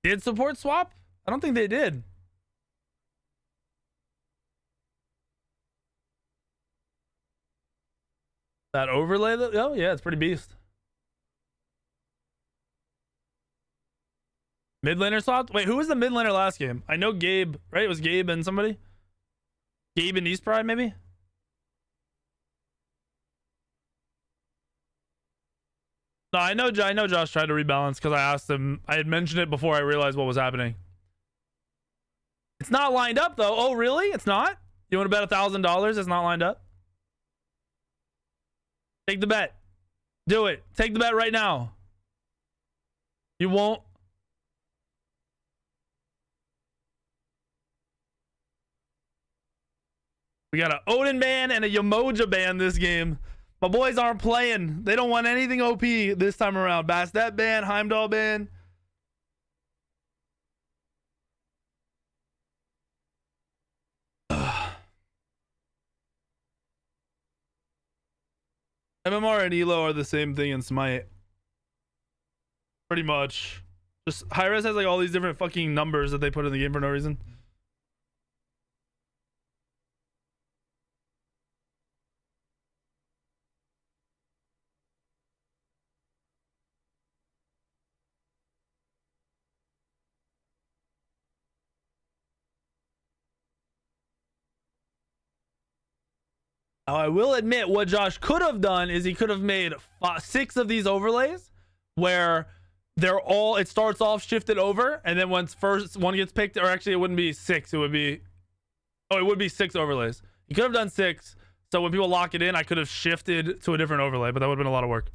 Did support swap? I don't think they did. That overlay, oh yeah, it's pretty beast. Mid laner swapped? Wait, who was the mid laner last game? I know Gabe, right? It was Gabe and somebody? Gabe and East Pride, maybe? No, I know Josh tried to rebalance because I asked him. I had mentioned it before I realized what was happening. It's not lined up though. Oh, really? It's not? You want to bet $1,000 it's not lined up? Take the bet. Do it. Take the bet right now. You won't? We got an Odin ban and a Yamoja ban this game. My boys aren't playing. They don't want anything OP this time around. Bastet ban, Heimdall ban. MMR and Elo are the same thing in Smite. Pretty much. Just Hirez has like all these different fucking numbers that they put in the game for no reason. Now, I will admit what Josh could have done is he could have made 6 of these overlays where they're all, it starts off shifted over, and then once first one gets picked, or actually it wouldn't be 6, it would be, it would be 6 overlays. He could have done 6, so when people lock it in, I could have shifted to a different overlay, but that would have been a lot of work.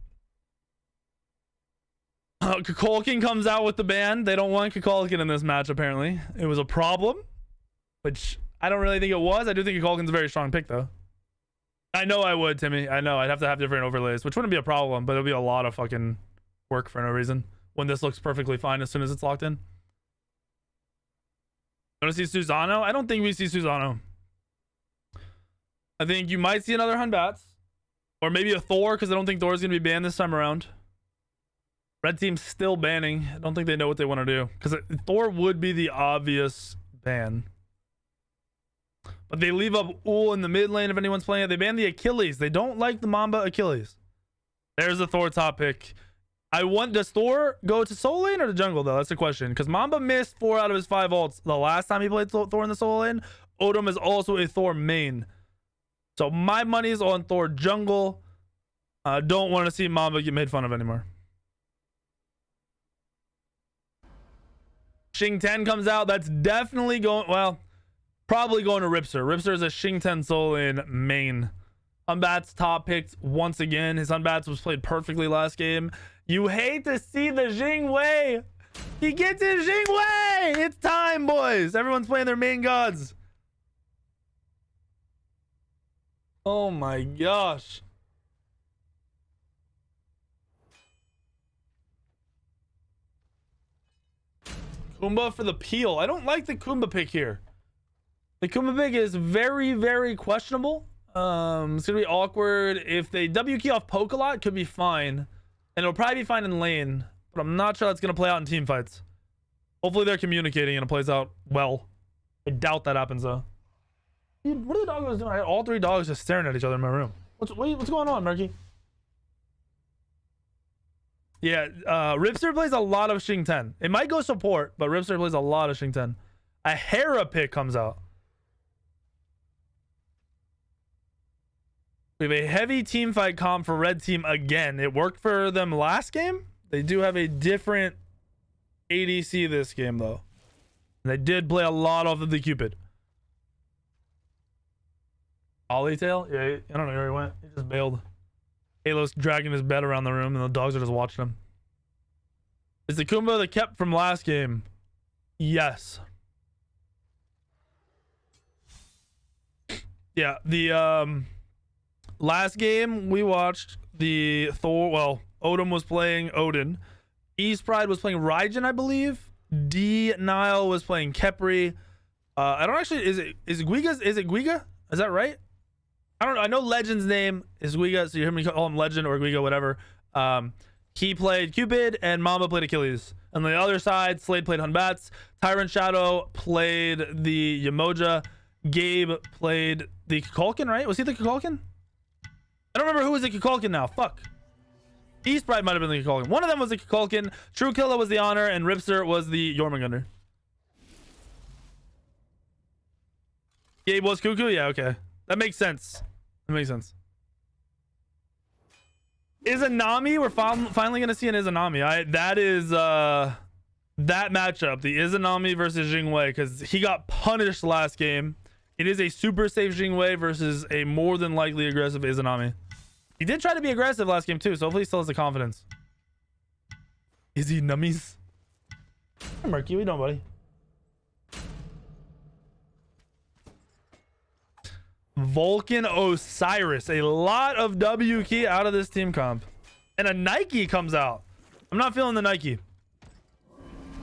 Kukulkan comes out with the ban. They don't want Kukulkan in this match, apparently. It was a problem, which I don't really think it was. I do think Kukulkan's a very strong pick, though. I know I would, Timmy. I know. I'd have to have different overlays, which wouldn't be a problem, but it'll be a lot of fucking work for no reason when this looks perfectly fine as soon as it's locked in. Want to see Susano? I don't think we see Susano. I think you might see another Hunbats, or maybe a Thor, because I don't think Thor's going to be banned this time around. Red team's still banning. I don't think they know what they want to do, because Thor would be the obvious ban. But they leave up Ul in the mid lane if anyone's playing it. They ban the Achilles. They don't like the Mamba Achilles. There's the Thor top pick. Does Thor go to solo lane or the jungle, though? That's the question. Because Mamba missed 4 out of his 5 ults the last time he played Thor in the solo lane. Odom is also a Thor main. So my money is on Thor jungle. I don't want to see Mamba get made fun of anymore. Xing 10 comes out. That's definitely going, well, probably going to Ripster. Ripster is a Xing 10 solo lane main. Unbats top picked once again. His Unbats was played perfectly last game. You hate to see the Jing Wei. He gets his Jing Wei. It's time, boys. Everyone's playing their main gods. Oh my gosh. Kumba for the peel. I don't like the Kumba pick here. The Kumba pick is very, very questionable. It's gonna be awkward. If they W key off poke a lot, could be fine. And it'll probably be fine in lane. But I'm not sure that's gonna play out in team fights. Hopefully they're communicating and it plays out well. I doubt that happens though. Dude, what are the doggos doing? I had all 3 dogs just staring at each other in my room. What's going on, Murky? Yeah, Ripster plays a lot of Xing 10. It might go support, but Ripster plays a lot of Xing 10. A Hera pick comes out. We have a heavy team fight comp for red team again. It worked for them last game. They do have a different ADC this game, though. And they did play a lot off of the Cupid. Ollie tail? Yeah, I don't know where he went. He just bailed. Halo's dragging his bed around the room, and the dogs are just watching him. Is the Kumba that kept from last game? Yes. Yeah, the last game we watched the Thor. Well, Odin was playing Odin. East Pride was playing Raijin, I believe. D Nile was playing Kepri. I don't actually. Is it Guiga? Is that right? I don't know. I know Legend's name is Guiga, so you hear me call him Legend or Guiga, whatever. he played Cupid, and Mamba played Achilles. On the other side, Slade played Hunbats, Tyrant Shadow played the Yamoja, Gabe played the Kukulkan, right? Was he the Kukulkan? I don't remember who was the Kukulkan now. Fuck. East Pride might have been the Kukulkan. One of them was the Kukulkan. True Killer was the Honor, and Ripster was the Jormungandr. Gabe was Cuckoo? Yeah, okay. That makes sense. That makes sense. Izanami? We're finally going to see an Izanami. That is that matchup, the Izanami versus Jingwei, because he got punished last game. It is a super safe Jingwei versus a more than likely aggressive Izanami. He did try to be aggressive last game too, so hopefully he still has the confidence. Is he nummies? Hey, Murky, what you doing, buddy? Vulcan Osiris. A lot of W key out of this team comp. And a Nike comes out. I'm not feeling the Nike.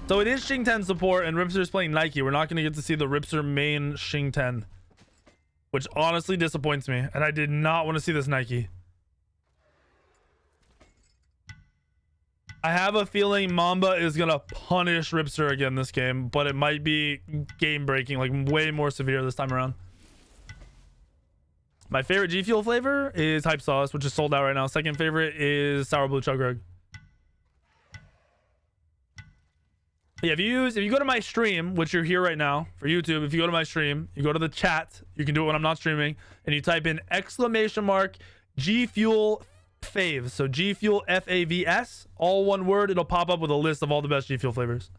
So it is Xing 10 support, and Ripster's playing Nike. We're not going to get to see the Ripster main Xing 10, which honestly disappoints me. And I did not want to see this Nike. I have a feeling Mamba is going to punish Ripster again this game, but it might be game breaking, like way more severe this time around. My favorite G Fuel flavor is Hype Sauce, which is sold out right now. Second favorite is Sour Blue Chug Rug. Yeah, if you go to my stream, which you're here right now for YouTube, if you go to my stream, you go to the chat, you can do it when I'm not streaming, and you type in ! G Fuel Faves. So G Fuel FAVS, all one word. It'll pop up with a list of all the best G Fuel flavors.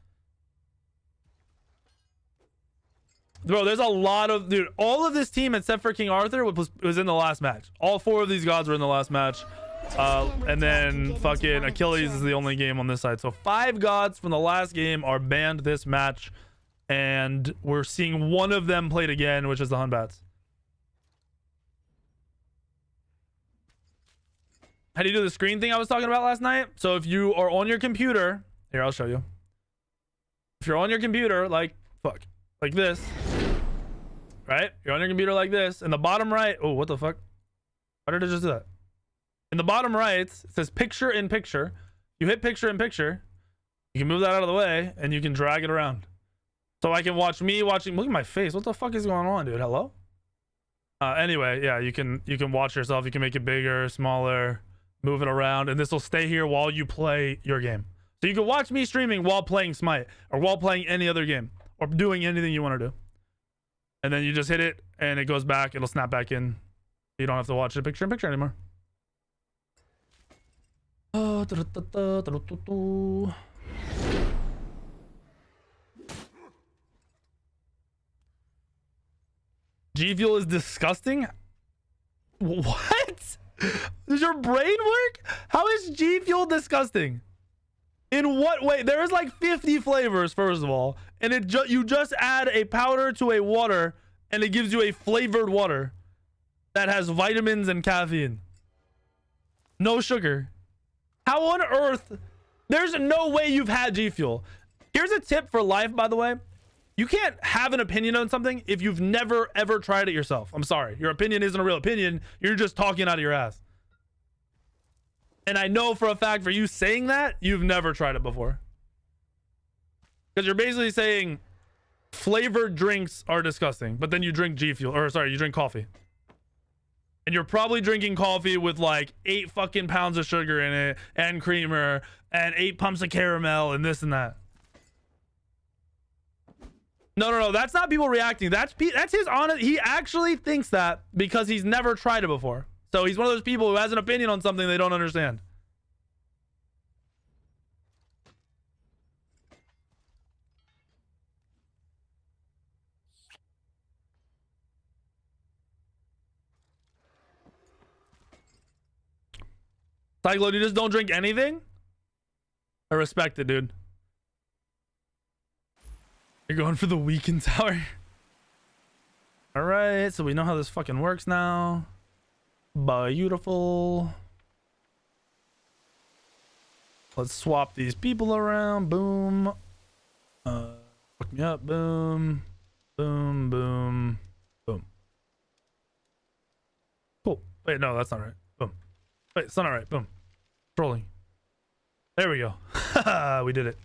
Bro, there's a lot of... Dude, all of this team except for King Arthur was in the last match. All 4 of these gods were in the last match. And then fucking Achilles is the only game on this side. So 5 gods from the last game are banned this match. And we're seeing one of them played again, which is the Hunbats. How do you do the screen thing I was talking about last night? So if you are on your computer... Here, I'll show you. If you're on your computer, like this, right? You're on your computer like this. In the bottom right... Oh, what the fuck? Why did I just do that? In the bottom right, it says picture in picture. You hit picture in picture. You can move that out of the way, and you can drag it around. So I can watch me watching... Look at my face. What the fuck is going on, dude? Hello? Anyway, yeah, you can watch yourself. You can make it bigger, smaller, move it around, and this will stay here while you play your game. So you can watch me streaming while playing Smite, or while playing any other game, or doing anything you want to do. And then you just hit it, and it goes back. It'll snap back in. You don't have to watch the picture in picture anymore. G Fuel is disgusting. What? Does your brain work? How is G Fuel disgusting? In what way? There is like 50 flavors, first of all, and you just add a powder to a water, and it gives you a flavored water that has vitamins and caffeine. No sugar. How on earth? There's no way you've had G Fuel. Here's a tip for life, by the way. You can't have an opinion on something if you've never ever tried it yourself. I'm sorry. Your opinion isn't a real opinion. You're just talking out of your ass. And I know for a fact, for you saying that, you've never tried it before. Because you're basically saying flavored drinks are disgusting, but then you drink G Fuel, or sorry, you drink coffee. And you're probably drinking coffee with like 8 fucking pounds of sugar in it, and creamer, and 8 pumps of caramel, and this and that. No, that's not people reacting. That's his honest. He actually thinks that because he's never tried it before. So he's one of those people who has an opinion on something they don't understand. Cyclone, you just don't drink anything? I respect it, dude. You're going for the weakened tower. All right, so we know how this fucking works now. Beautiful. Let's swap these people around. Boom. Fuck me up. Boom. Boom. Boom. Boom. Cool. Wait, no, that's not right. Boom. Wait, it's not right. Boom. Trolling. There we go. We did it.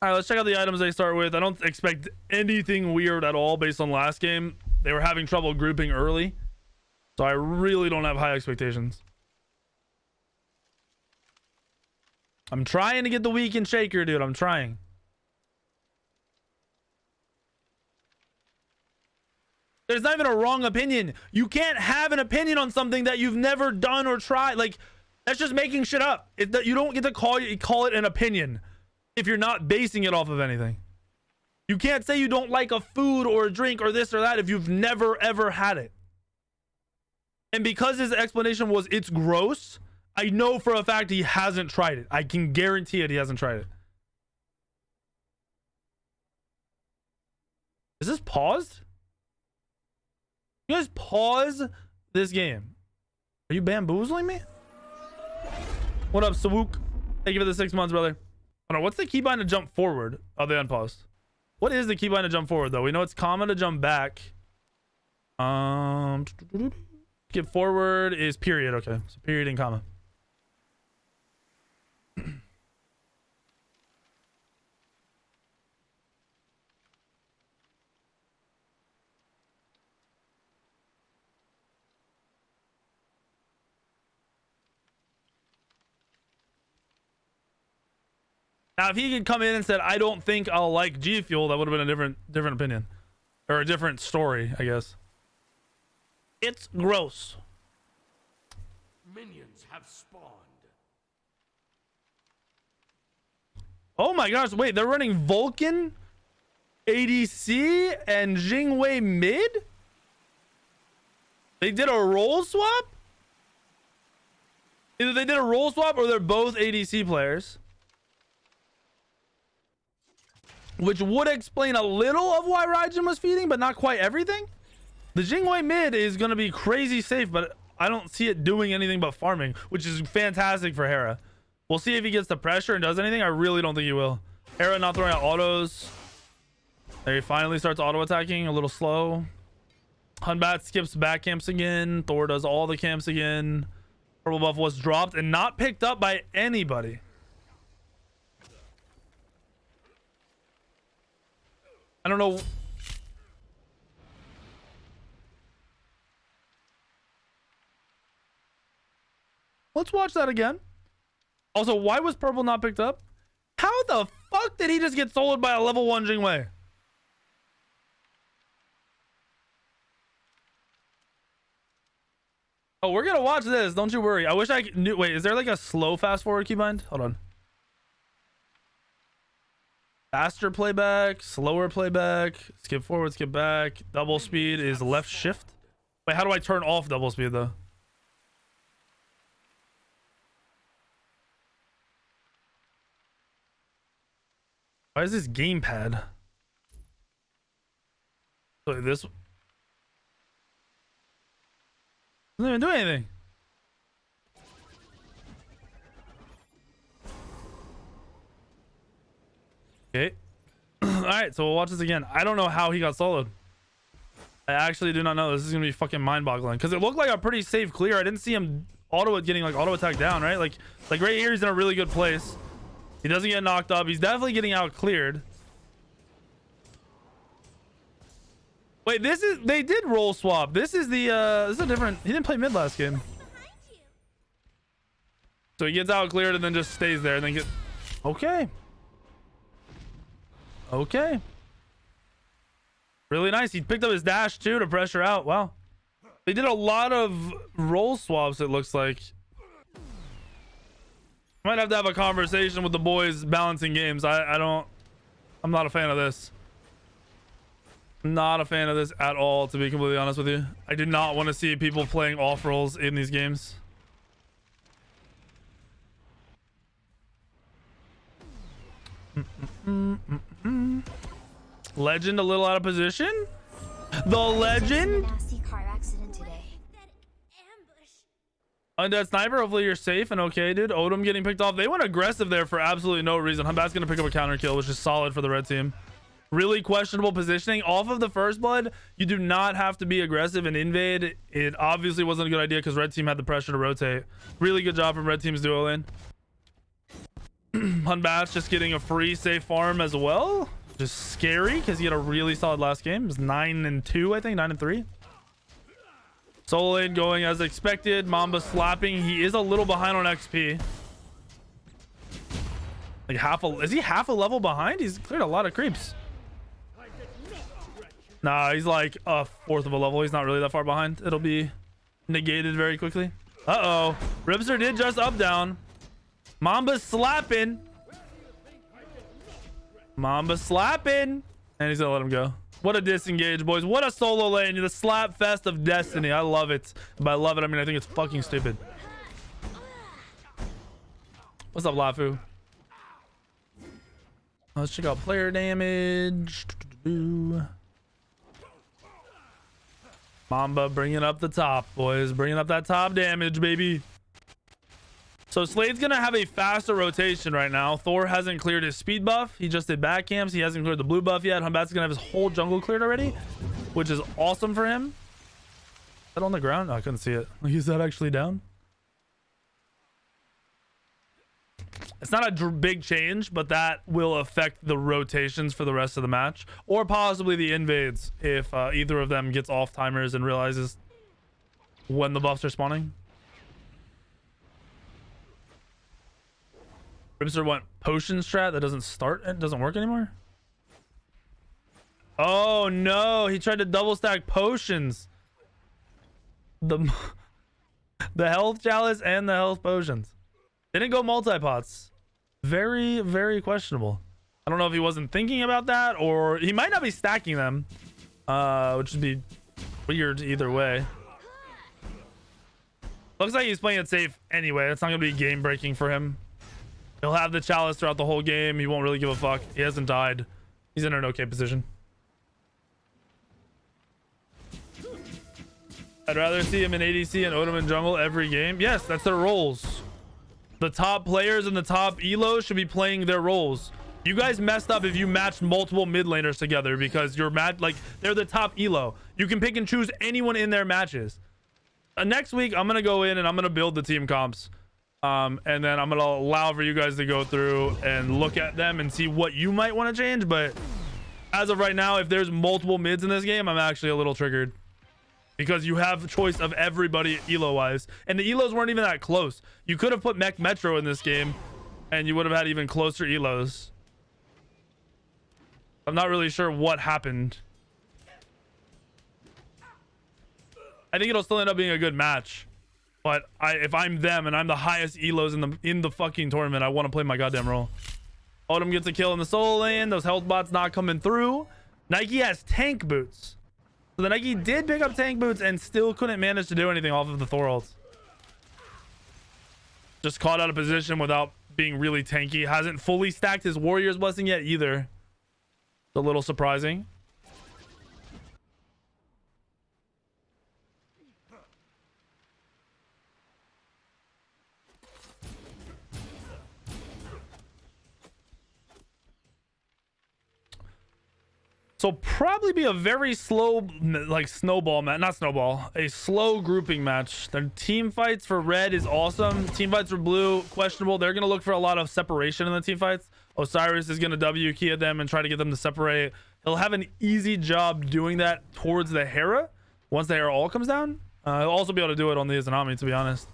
All right, let's check out the items they start with. I don't expect anything weird at all based on last game. They were having trouble grouping early, so I really don't have high expectations. I'm trying to get the weekend shaker, dude. I'm trying. There's not even a wrong opinion. You can't have an opinion on something that you've never done or tried. Like, that's just making shit up. You don't get to call it an opinion if you're not basing it off of anything. You can't say you don't like a food or a drink or this or that if you've never ever had it. And because his explanation was it's gross, I know for a fact he hasn't tried it. I can guarantee it, he hasn't tried it. Is this paused? You guys pause this game. Are you bamboozling me? What up, Sawook? Thank you for the 6 months, brother. I don't know, what's the keybind to jump forward? Oh, they unpaused. What is the keybind to jump forward, though? We know it's comma to jump back. Skip forward is period. Okay, so period and comma. Now, if he could come in and said, I don't think I'll like G Fuel, that would have been a different opinion. Or a different story, I guess. It's gross. Minions have spawned. Oh my gosh, wait, they're running Vulcan, ADC, and Jingwei mid? They did a role swap? Either they did a role swap or they're both ADC players. Which would explain a little of why Raijin was feeding, but not quite everything. The Jingwei mid is going to be crazy safe, but I don't see it doing anything but farming, which is fantastic for Hera. We'll see if he gets the pressure and does anything. I really don't think he will. Hera not throwing out autos. There he finally starts auto attacking, a little slow. Hunbat skips back camps again. Thor does all the camps again. Purple buff was dropped and not picked up by anybody. I don't know. Let's watch that again. Also, why was purple not picked up? How the fuck did he just get soloed by a level 1 Jingwei? Oh, we're gonna watch this. Don't you worry. I wish I knew. Wait, is there like a slow fast forward keybind? Hold on. Faster playback, slower playback, skip forward, skip back. Double speed is left shift. Wait, how do I turn off double speed though? Why is this gamepad? Wait, this doesn't even do anything. Okay. All right, so we'll watch this again. I don't know how he got soloed. I actually do not know. This is gonna be fucking mind-boggling because it looked like a pretty safe clear. I didn't see him getting like auto attack down, right? Like right here, he's in a really good place. He doesn't get knocked up. He's definitely getting out cleared. Wait, they did roll swap. This is this is a different. He didn't play mid last game. So he gets out cleared and then just stays there and then okay. Okay. Really nice. He picked up his dash too to pressure out. Wow. They did a lot of roll swaps, it looks like. Might have to have a conversation with the boys balancing games. I'm not a fan of this. Not a fan of this at all, to be completely honest with you. I do not want to see people playing off rolls in these games. Legend a little out of position. The legend. Undead sniper. Hopefully you're safe and okay, dude. Odom getting picked off. They went aggressive there for absolutely no reason. Humbat's gonna pick up a counter kill, which is solid for the red team. Really questionable positioning off of the first blood. You do not have to be aggressive and invade. It obviously wasn't a good idea because red team had the pressure to rotate. Really good job from red team's duo lane. Hunbat's just getting a free safe farm as well. Just scary because he had a really solid last game. It was 9-2, I think, 9-3. Solo lane going as expected. Mamba slapping. He is a little behind on XP. Like is he half a level behind? He's cleared a lot of creeps. Nah, he's like a fourth of a level. He's not really that far behind. It'll be negated very quickly. Uh-oh. Ripster did just up down. Mamba's slapping. Mamba's slapping. And he's gonna let him go. What a disengage, boys. What a solo lane. The slap fest of destiny. I love it. By love it, I mean I think it's fucking stupid. What's up, Lafu? Let's check out player damage. Mamba bringing up the top, boys. Bringing up that top damage, baby. So Slade's gonna have a faster rotation right now. Thor hasn't cleared his speed buff. He just did back camps. He hasn't cleared the blue buff yet. Hunbat's gonna have his whole jungle cleared already, which is awesome for him. Is that on the ground? Oh, I couldn't see it. Is that actually down? It's not a big change, but that will affect the rotations for the rest of the match, or possibly the invades if either of them gets off timers and realizes when the buffs are spawning. Ripster went potion strat that doesn't start. It doesn't work anymore. Oh no, he tried to double stack potions. The health chalice and the health potions. Didn't go multi-pots. Very, very questionable. I don't know if he wasn't thinking about that, or he might not be stacking them, which would be weird either way. Looks like he's playing it safe anyway. It's not going to be game breaking for him. He'll have the chalice throughout the whole game. He won't really give a fuck. He hasn't died. He's in an okay position. I'd rather see him in ADC and Odom in jungle every game. Yes, that's their roles. The top players and the top elos should be playing their roles. You guys messed up if you matched multiple mid laners together because you're mad. Like, they're the top elo. You can pick and choose anyone in their matches. Next week, I'm going to go in and I'm going to build the team comps. And then I'm going to allow for you guys to go through and look at them and see what you might want to change. But as of right now, if there's multiple mids in this game, I'm actually a little triggered. Because you have a choice of everybody elo-wise. And the elos weren't even that close. You could have put Mech Metro in this game, and you would have had even closer elos. I'm not really sure what happened. I think it'll still end up being a good match. But if I'm them and I'm the highest elos in the fucking tournament, I want to play my goddamn role. Odom gets a kill in the solo lane. Those health bots not coming through. Nike has tank boots. So the Nike did pick up tank boots and still couldn't manage to do anything off of the Thor ults. Just caught out of position without being really tanky. Hasn't fully stacked his Warrior's Blessing yet either. It's a little surprising. So probably be a very slow, like snowball match, not snowball, a slow grouping match. The team fights for red is awesome. Team fights for blue, questionable. They're going to look for a lot of separation in the team fights. Osiris is going to W key at them and try to get them to separate. He'll have an easy job doing that towards the Hera once the Hera all comes down. He'll also be able to do it on the Izanami, to be honest.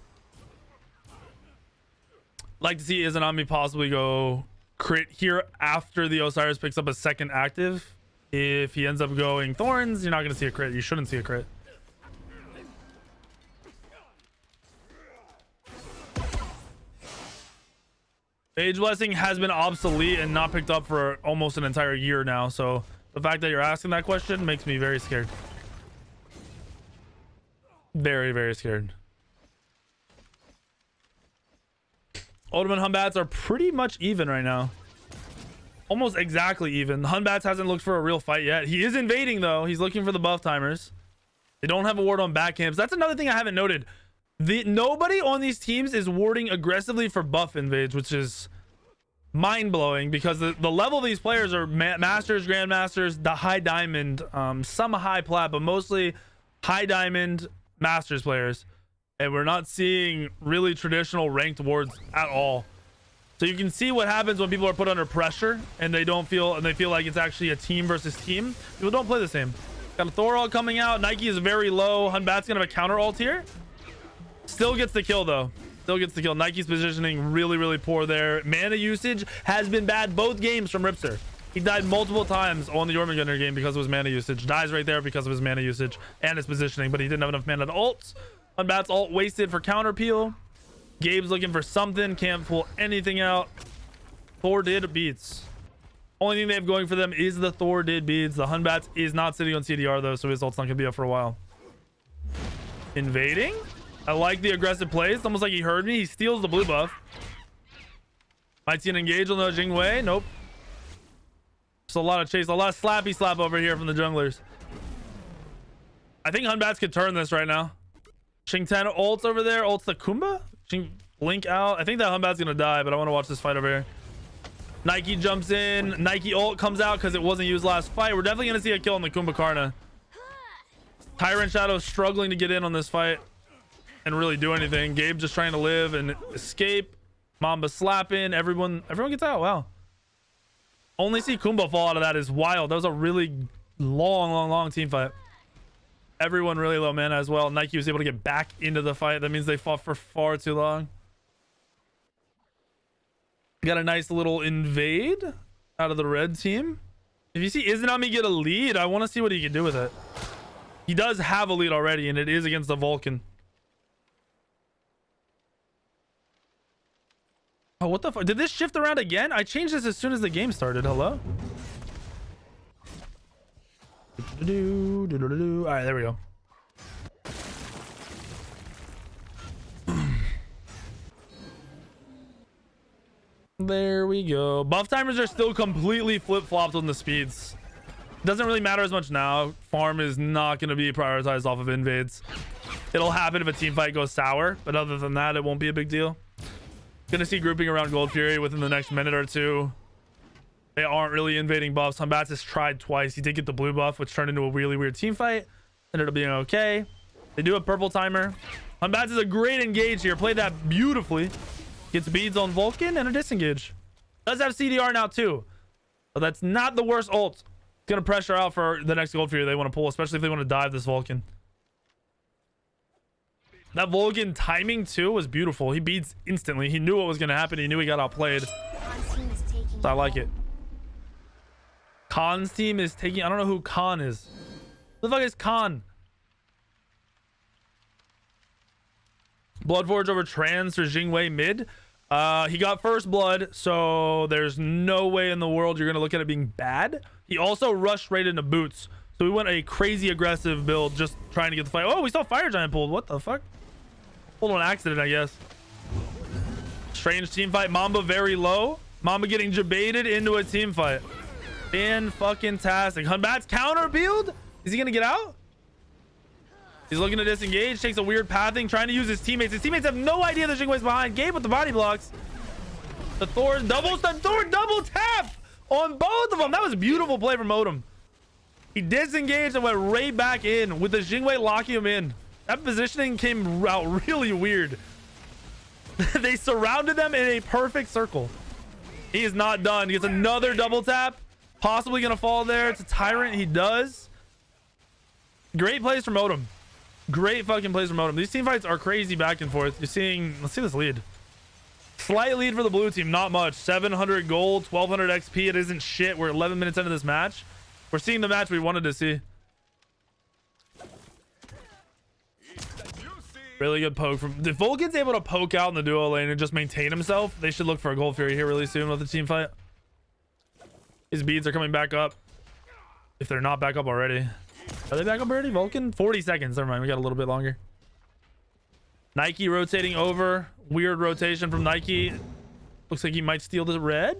Like to see Izanami possibly go crit here after the Osiris picks up a second active. If he ends up going Thorns, you're not going to see a crit. You shouldn't see a crit. Age Blessing has been obsolete and not picked up for almost an entire year now. So the fact that you're asking that question makes me very scared. Very, very scared. Odom and Hunbats are pretty much even right now. Almost exactly even. Hunbats hasn't looked for a real fight yet. He is invading though. He's looking for the buff timers. They don't have a ward on back camps. That's another thing I haven't noted. Nobody on these teams is warding aggressively for buff invades, which is mind-blowing because the level of these players are masters, grandmasters, the high diamond, some high plat, but mostly high diamond masters players. And we're not seeing really traditional ranked wards at all. So you can see what happens when people are put under pressure and they feel like it's actually a team versus team. People don't play the same. Got a Thor ult coming out. Nike is very low. Hunbat's gonna have a counter ult here. Still gets the kill though. Still gets the kill. Nike's positioning really poor there. Mana usage has been bad both games from Ripster. He died multiple times on the Jormungandr game because of his mana usage. Dies right there because of his mana usage and his positioning, but he didn't have enough mana to ult. Hunbat's ult wasted for counter peel. Gabe's looking for something. Can't pull anything out. Thor did beats. Only thing they have going for them is the Thor did beats. The Hunbat is not sitting on CDR though, so his ult's not gonna be up for a while. Invading. I like the aggressive plays. It's almost like he heard me. He steals the blue buff. Might see an engage on the Jingwei. Nope. Just a lot of chase. A lot of slappy slap over here from the junglers. I think Hunbats could turn this right now. Shing-Ten ults over there. Ults the Kumba. Blink out. I think that Hunbat's gonna die, but I want to watch this fight over here. Nike jumps in. Nike ult comes out because it wasn't used last fight. We're definitely gonna see a kill on the Kumbhakarna. Tyrant Shadow struggling to get in on this fight and really do anything. Gabe just trying to live and escape. Mamba slapping. Everyone gets out. Wow. Only see Kumba fall out of that is wild. That was a really long team fight. Everyone really low mana as well. Nike was able to get back into the fight. That means they fought for far too long. Got a nice little invade out of the red team. If you see Izanami get a lead, I want to see what he can do with it. He does have a lead already, and it is against the Vulcan. Oh, what the fuck? Did this shift around again? I changed this as soon as the game started. Hello? All right, there we go. There we go. Buff timers are still completely flip-flopped on the speeds. Doesn't really matter as much now. Farm is not going to be prioritized off of invades. It'll happen if a team fight goes sour, but other than that, it won't be a big deal. Gonna see grouping around Gold Fury within the next minute or two. They aren't really invading buffs. Hunbats has tried twice. He did get the blue buff, which turned into a really weird team fight. Ended up being okay. They do a purple timer. Hunbats is a great engage here. Played that beautifully. Gets beads on Vulcan and a disengage. Does have CDR now too. So that's not the worst ult. Gonna pressure out for the next Gold Fury they want to pull, especially if they want to dive this Vulcan. That Vulcan timing too was beautiful. He beats instantly. He knew what was going to happen. He knew he got outplayed. So I like it. Khan's team is taking... I don't know who Khan is. Who the fuck is Khan? Bloodforge over Trans for Jingwei mid. He got first blood, so there's no way in the world you're going to look at it being bad. He also rushed right into boots. So we went a crazy aggressive build just trying to get the fight. Oh, we saw Fire Giant pulled. What the fuck? Pulled on accident, I guess. Strange team fight. Mamba very low. Mamba getting jebaited into a team fight. Fan-fucking-tastic. Hunbat's counter build? Is he going to get out? He's looking to disengage. Takes a weird pathing. Trying to use his teammates. His teammates have no idea the Jingwei's behind. Gabe with the body blocks. The Thor double tap on both of them. That was a beautiful play from Odom. He disengaged and went right back in with the Jingwei locking him in. That positioning came out really weird. They surrounded them in a perfect circle. He is not done. He gets another double tap. Possibly going to fall there. It's a Tyrant. He does. Great plays from Odom. Great fucking plays from Odom. These team fights are crazy back and forth. You're seeing... Let's see this lead. Slight lead for the blue team. Not much. 700 gold, 1200 XP. It isn't shit. We're 11 minutes into this match. We're seeing the match we wanted to see. Really good poke from... If Vulcan's able to poke out in the duo lane and just maintain himself, they should look for a Gold Fury here really soon with the team fight. His beads are coming back up. If they're not back up already. Are they back up already, Vulcan? 40 seconds. Never mind. We got a little bit longer. Nike rotating over. Weird rotation from Nike. Looks like he might steal the red.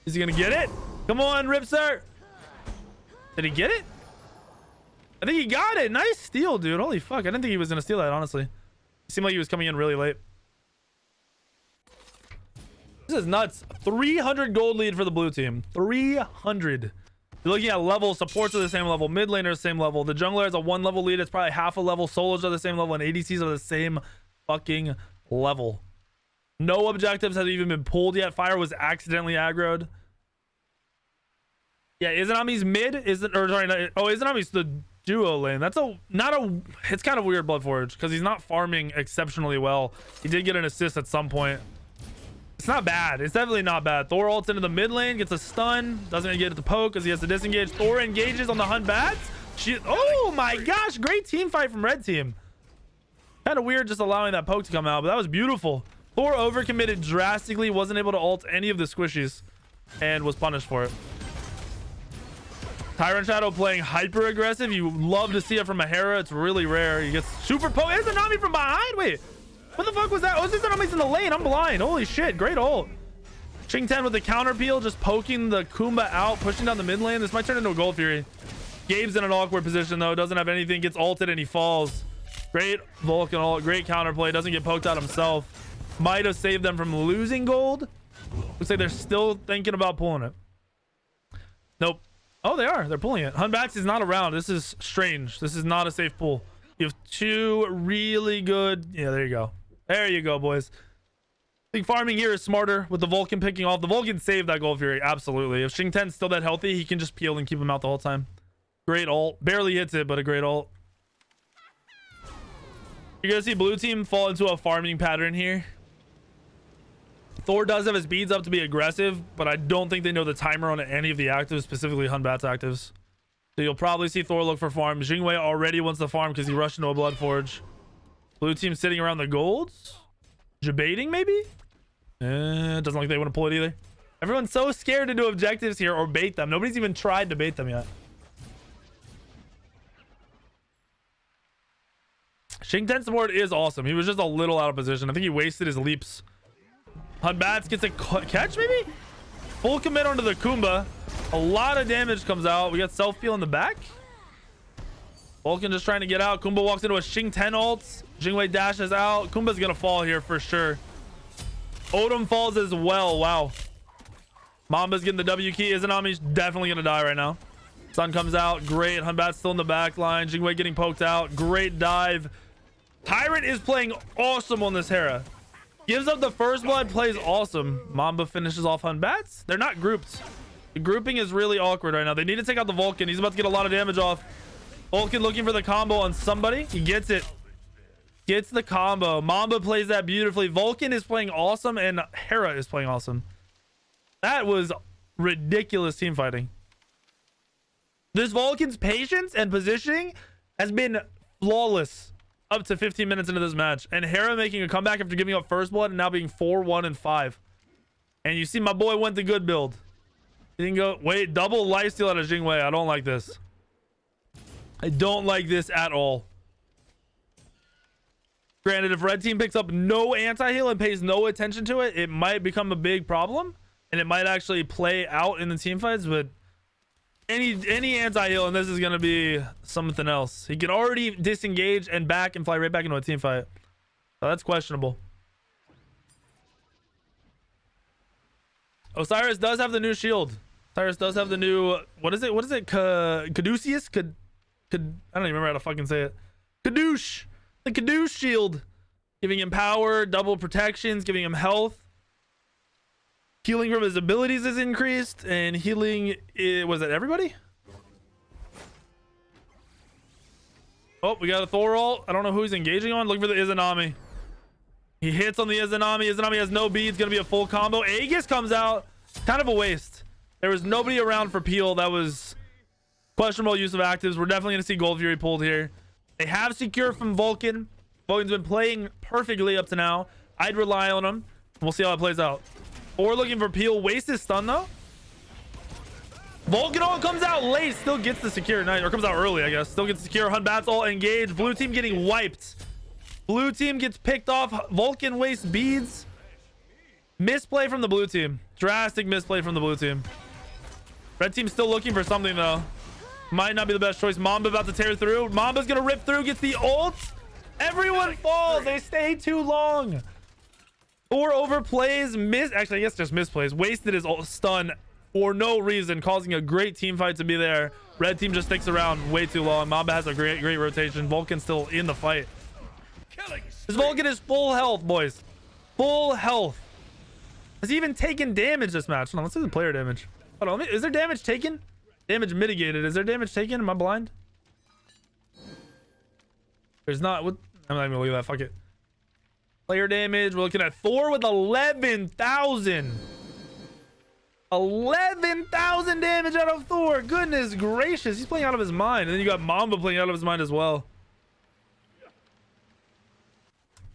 Is he going to get it? Come on, Ripster. Did he get it? I think he got it. Nice steal, dude. Holy fuck. I didn't think he was going to steal that, honestly. It seemed like he was coming in really late. This is nuts. 300 gold lead for the blue team. 300. You're looking at level. Supports are the same level. Mid laner is the same level. The jungler has a 1 level lead. It's probably half a level. Solos are the same level. And ADCs are the same fucking level. No objectives have even been pulled yet. Fire was accidentally aggroed. Yeah, Izanami's mid. Izanami's the duo lane. That's it's kind of weird, Bloodforge, because he's not farming exceptionally well. He did get an assist at some point. It's not bad. It's definitely not bad. Thor ults into the mid lane, gets a stun, doesn't get it to poke because he has to disengage. Thor engages on the Hun Bats. Oh my gosh, great team fight from red team. Kind of weird just allowing that poke to come out, but that was beautiful. Thor overcommitted drastically, wasn't able to ult any of the squishies, and was punished for it. Tyrant Shadow playing hyper aggressive. You love to see it from a Hera. It's really rare. He gets super poke. There's a Nami from behind. Wait, what the fuck was that? Oh, this Nami's in the lane. I'm blind. Holy shit. Great ult. Ching 10 with the counter peel, just poking the Kumba out, pushing down the mid lane. This might turn into a Gold Fury. Gabe's in an awkward position though. Doesn't have anything. Gets ulted and he falls. Great Vulcan ult. Great counterplay. Doesn't get poked out himself. Might have saved them from losing gold. Looks like they're still thinking about pulling it. Nope. Oh, they are. They're pulling it. Hunbats is not around. This is strange. This is not a safe pull. You have two really good... Yeah, there you go. There you go, boys. I think farming here is smarter with the Vulcan picking off. The Vulcan saved that Gold Fury. Absolutely. If Xing 10's still that healthy, he can just peel and keep him out the whole time. Great ult. Barely hits it, but a great ult. You're going to see blue team fall into a farming pattern here. Thor does have his beads up to be aggressive, but I don't think they know the timer on any of the actives, specifically Hunbat's actives. So you'll probably see Thor look for farm. Jingwei already wants the farm because he rushed into a Bloodforge. Blue team sitting around the golds. Debating maybe? Doesn't look like they want to pull it either. Everyone's so scared to do objectives here or bait them. Nobody's even tried to bait them yet. Xing 10 support is awesome. He was just a little out of position. I think he wasted his leaps. Hunbats gets a catch maybe? Full commit onto the Kumba. A lot of damage comes out. We got self-peel in the back. Vulcan just trying to get out. Kumba walks into a Xing 10 ult. Jingwei dashes out. Kumba's gonna fall here for sure. Odom falls as well. Wow. Mamba's getting the W key. Izanami's definitely gonna die right now. Sun comes out. Great. Hunbat's still in the back line. Jingwei getting poked out. Great dive. Tyrant is playing awesome on this Hera. Gives up the first blood, plays awesome. Mamba finishes off Hunbats. They're not grouped. The grouping is really awkward right now. They need to take out the Vulcan. He's about to get a lot of damage off. Vulcan looking for the combo on somebody. He gets it. Gets the combo. Mamba plays that beautifully. Vulcan is playing awesome and Hera is playing awesome. That was ridiculous team fighting. This Vulcan's patience and positioning has been flawless up to 15 minutes into this match, and Hera making a comeback after giving up first blood and now being 4-1-5. And you see my boy went the good build. He didn't go wait, double lifesteal out of Jingwei. I don't like this. I don't like this at all. Granted, if red team picks up no anti-heal and pays no attention to it, it might become a big problem and it might actually play out in the team fights, but any anti-heal and this is gonna be something else. He can already disengage and back and fly right back into a team fight, so that's questionable. Osiris does have the new shield. Osiris does have the new what is it Caduceus? I don't even remember how to fucking say it. Kadoosh. The Kadoosh shield, giving him power, double protections, giving him health. Healing from his abilities is increased, and healing was it everybody? Oh, we got a Thor ult. I don't know who he's engaging on. Looking for the Izanami. He hits on the Izanami. Izanami has no beads. Gonna be a full combo. Aegis comes out. Kind of a waste. There was nobody around for peel. That was questionable use of actives. We're definitely gonna see Gold Fury pulled here. They have secure from Vulcan. Vulcan's been playing perfectly up to now. I'd rely on him. We'll see how it plays out. Or looking for peel. Waste his stun though. Vulcan all comes out late. Still gets the secure knight, or comes out early, I guess. Still gets secure. Hunbats all engaged. Blue team getting wiped. Blue team gets picked off. Vulcan wastes beads. Misplay from the blue team. Drastic misplay from the blue team. Red team's still looking for something though. Might not be the best choice. Mamba about to tear through. Mamba's gonna rip through. Gets the ult. Everyone falls. They stay too long. Thor overplays. Actually, I guess just misplays. Wasted his stun for no reason, causing a great team fight to be there. Red team just sticks around way too long. Mamba has a great rotation. Vulcan's still in the fight. This Vulcan is full health, boys. Full health. Has he even taken damage this match? Hold on, let's see the player damage. Hold on, is there damage taken? Damage mitigated. Is there damage taken? Am I blind? There's not. What? I'm not even gonna look at that. Fuck it. Player damage. We're looking at Thor with 11,000. 11,000 damage out of Thor. Goodness gracious. He's playing out of his mind. And then you got Mamba playing out of his mind as well.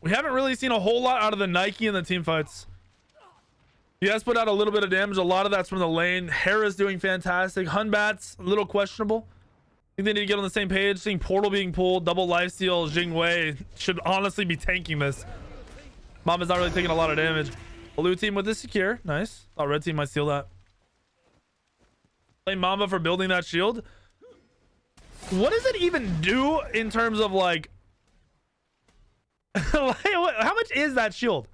We haven't really seen a whole lot out of the Nike in the team fights. He has put out a little bit of damage. A lot of that's from the lane. Hirez doing fantastic. Hunbat's a little questionable. I think they need to get on the same page. Seeing Portal being pulled. Double lifesteal. Jingwei should honestly be tanking this. Mamba's not really taking a lot of damage. Blue team with the secure. Nice. Thought red team might steal that. Blame Mamba for building that shield. What does it even do in terms of like... how much is that shield?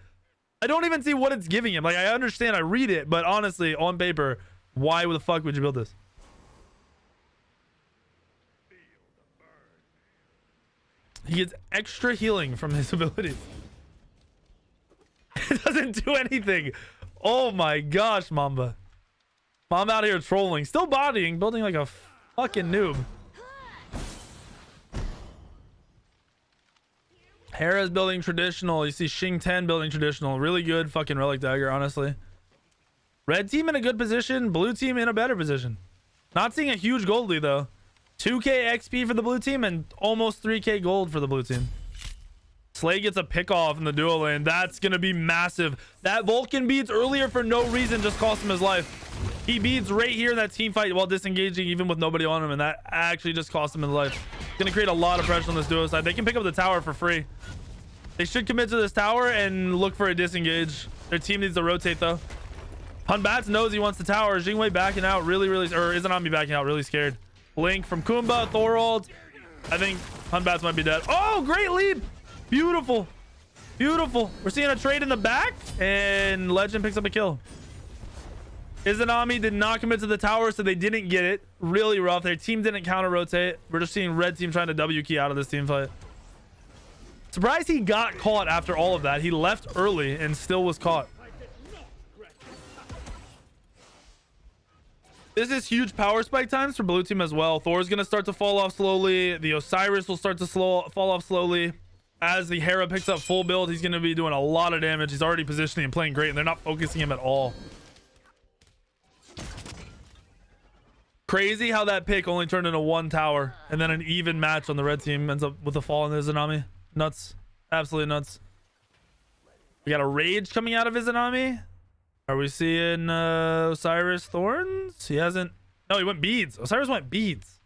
I don't even see what it's giving him. Like, I understand, I read it, but honestly, on paper, why the fuck would you build this? He gets extra healing from his abilities. It doesn't do anything. Oh my gosh, Mamba. Mamba out here trolling. Still bodying, building like a fucking noob. Hera's building traditional. You see Xing 10 building traditional. Really good fucking relic dagger, honestly. Red team in a good position. Blue team in a better position. Not seeing a huge gold lead though. 2k XP for the blue team and almost 3k gold for the blue team. Slay gets a pick off in the duo lane. That's gonna be massive. That Vulcan beads earlier for no reason just cost him his life. He beads right here in that team fight while disengaging even with nobody on him, and that actually just cost him his life. Gonna create a lot of pressure on this duo side. They can pick up the tower for free. They should commit to this tower and look for a disengage. Their team needs to rotate though. Hunbats knows he wants the tower. Jingwei backing out really, or Izanami backing out really scared. Blink from Kumba, Thorold. I think Hunbats might be dead. Oh, great lead. Beautiful. Beautiful. We're seeing a trade in the back and Legend picks up a kill. Izanami did not commit to the tower, so they didn't get it. Really rough. Their team didn't counter rotate. We're just seeing red team trying to W key out of this team fight. Surprised he got caught after all of that. He left early and still was caught. This is huge power spike times for blue team as well. Thor's going to start to fall off slowly. The Osiris will start to fall off slowly. As the Hera picks up full build, he's going to be doing a lot of damage. He's already positioning and playing great, and they're not focusing him at all. Crazy how that pick only turned into one tower, and then an even match on the red team ends up with a fall on the Izanami. Nuts. Absolutely nuts. We got a rage coming out of Izanami. Are we seeing Osiris Thorns? He hasn't. No, he went beads. Osiris went beads.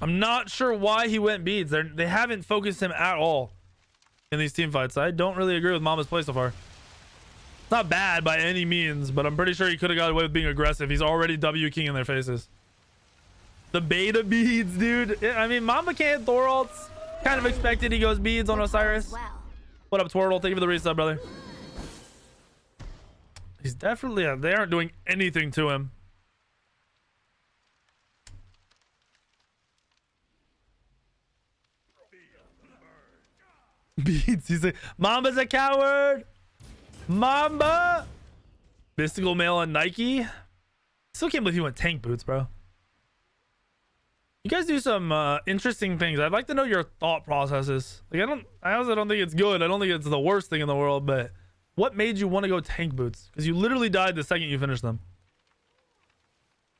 I'm not sure why he went beads. They haven't focused him at all in these team fights. I don't really agree with Mama's play so far. It's not bad by any means, but I'm pretty sure he could have got away with being aggressive. He's already W king in their faces. The beta beads, dude. I mean, Mama can't Thor ults. Kind of expected he goes beads on Osiris. What up, Twirtle? Thank you for the reset, brother. He's definitely... they aren't doing anything to him. Beats. He's like, Mamba's a coward. Mamba. Mystical Mail on Nike. Still can't believe he went tank boots, bro. You guys do some interesting things. I'd like to know your thought processes. Like, I also don't think it's good. I don't think it's the worst thing in the world, but what made you want to go tank boots? Because you literally died the second you finished them.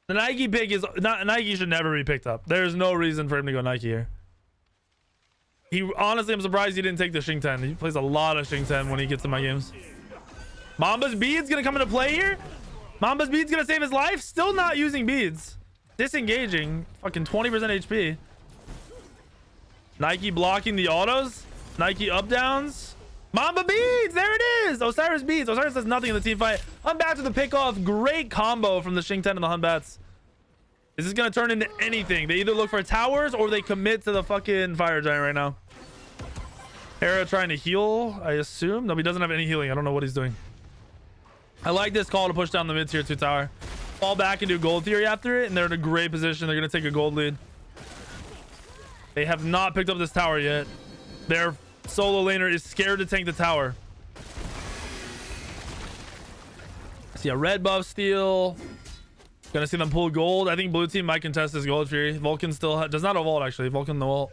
The Nike pick is not... Nike should never be picked up. There's no reason for him to go Nike here. Honestly, I'm surprised he didn't take the Xing 10. He plays a lot of Xing 10 when he gets in my games. Mamba's beads gonna come into play here. Mamba's beads gonna save his life. Still not using beads. Disengaging. Fucking 20% HP. Nike blocking the autos. Nike up downs. Mamba beads. There it is. Osiris beads. Osiris does nothing in the team fight. Hunbats with the pick off. Great combo from the Xing 10 and the Hunbats. Is this gonna turn into anything? They either look for towers or they commit to the fucking fire giant right now. Hera trying to heal, I assume. No, he doesn't have any healing. I don't know what he's doing. I like this call to push down the mid tier 2 tower. Fall back and do gold theory after it, and they're in a great position. They're gonna take a gold lead. They have not picked up this tower yet. Their solo laner is scared to tank the tower. See a red buff steal. Gonna see them pull gold. I think blue team might contest this gold fury. Vulcan still does not ult actually. Vulcan the ult.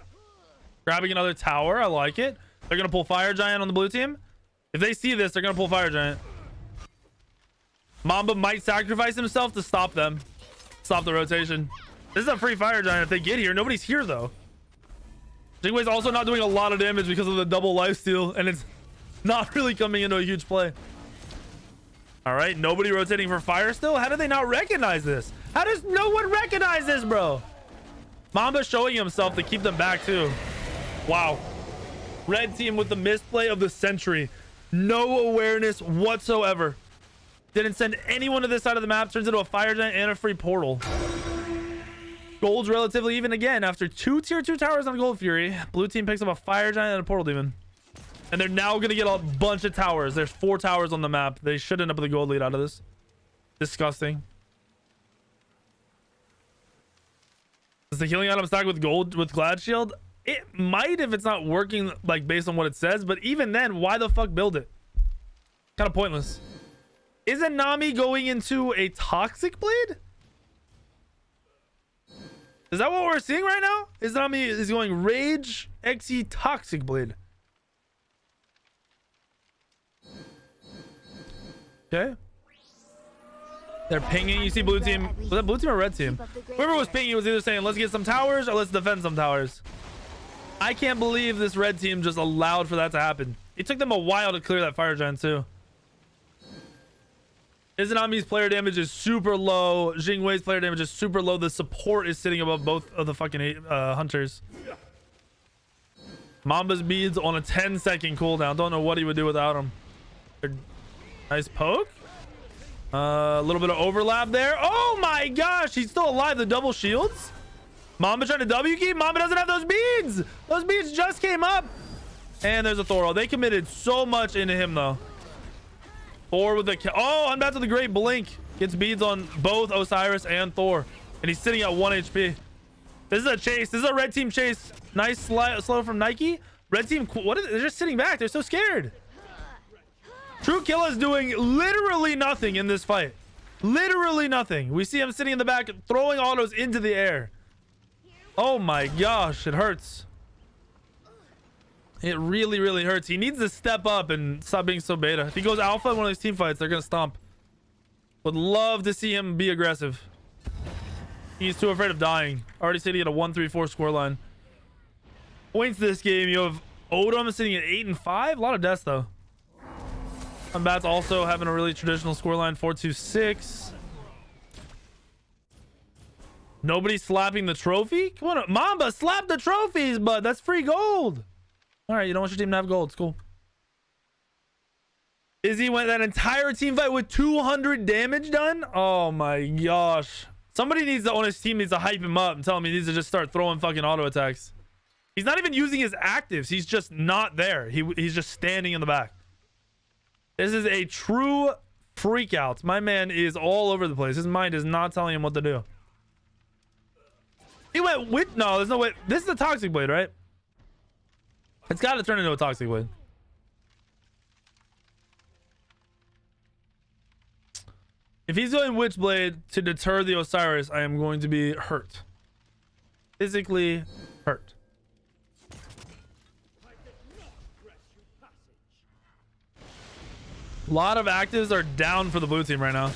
Grabbing another tower. I like it. They're gonna pull fire giant on the blue team. If they see this, they're gonna pull fire giant. Mamba might sacrifice himself to stop them. Stop the rotation. This is a free fire giant if they get here. Nobody's here though. Jingwei's also not doing a lot of damage because of the double lifesteal, and it's not really coming into a huge play. All right, nobody rotating for fire still. How did they not recognize this? How does no one recognize this, bro? Mamba showing himself to keep them back too. Wow. Red team with the misplay of the century. No awareness whatsoever. Didn't send anyone to this side of the map. Turns into a fire giant and a free portal. Gold's relatively even again after 2 tier 2 towers on Gold Fury. Blue team picks up a fire giant and a portal demon. And they're now going to get a bunch of towers. There's 4 towers on the map. They should end up with a gold lead out of this. Disgusting. Is the healing item stacked with gold with Glad Shield? It might if it's not working like based on what it says. But even then, why the fuck build it? Kind of pointless. Isn't Nami going into a Toxic Blade? Is that what we're seeing right now? Is Nami is going Rage XE Toxic Blade? Okay. They're pinging. You see blue team. Was that blue team or red team? Whoever was pinging was either saying, let's get some towers or let's defend some towers. I can't believe this red team just allowed for that to happen. It took them a while to clear that fire giant too. Izanami's player damage is super low. Jingwei's player damage is super low. The support is sitting above both of the fucking hunters. Mamba's beads on a 10-second cooldown. Don't know what he would do without them. Nice poke. A little bit of overlap there. Oh my gosh, he's still alive. The double shields. Mamba trying to W key. Mamba doesn't have those beads. Those beads just came up. And there's a Thor. They committed so much into him though. Thor with the oh, Unbound to the Great Blink gets beads on both Osiris and Thor, and he's sitting at 1 HP. This is a chase. This is a red team chase. Nice slow from Nike. Red team, what? They're just sitting back. They're so scared. True Kill is doing literally nothing in this fight. Literally nothing. We see him sitting in the back, throwing autos into the air. Oh my gosh, it hurts. It really, really hurts. He needs to step up and stop being so beta. If he goes alpha in one of these team fights, they're gonna stomp. Would love to see him be aggressive. He's too afraid of dying. Already sitting at a 1-3-4 scoreline. Points this game. You have Odom sitting at 8 and 5. A lot of deaths though. Combat's also having a really traditional scoreline, 4-2-6. Nobody slapping the trophy? Come on, Mamba, slap the trophies, bud. That's free gold. All right, you don't want your team to have gold. It's cool. Izzy went that entire team fight with 200 damage done. Oh my gosh. Somebody needs to, on his team, needs to hype him up and tell him he needs to just start throwing fucking auto attacks. He's not even using his actives. He's just not there. He's just standing in the back. This is a true freak out. My man is all over the place. His mind is not telling him what to do. He went with, no, there's no way. This is a Toxic Blade, right? It's got to turn into a Toxic Blade. If he's going Witchblade to deter the Osiris, I am going to be hurt. Physically hurt. A lot of actives are down for the blue team right now.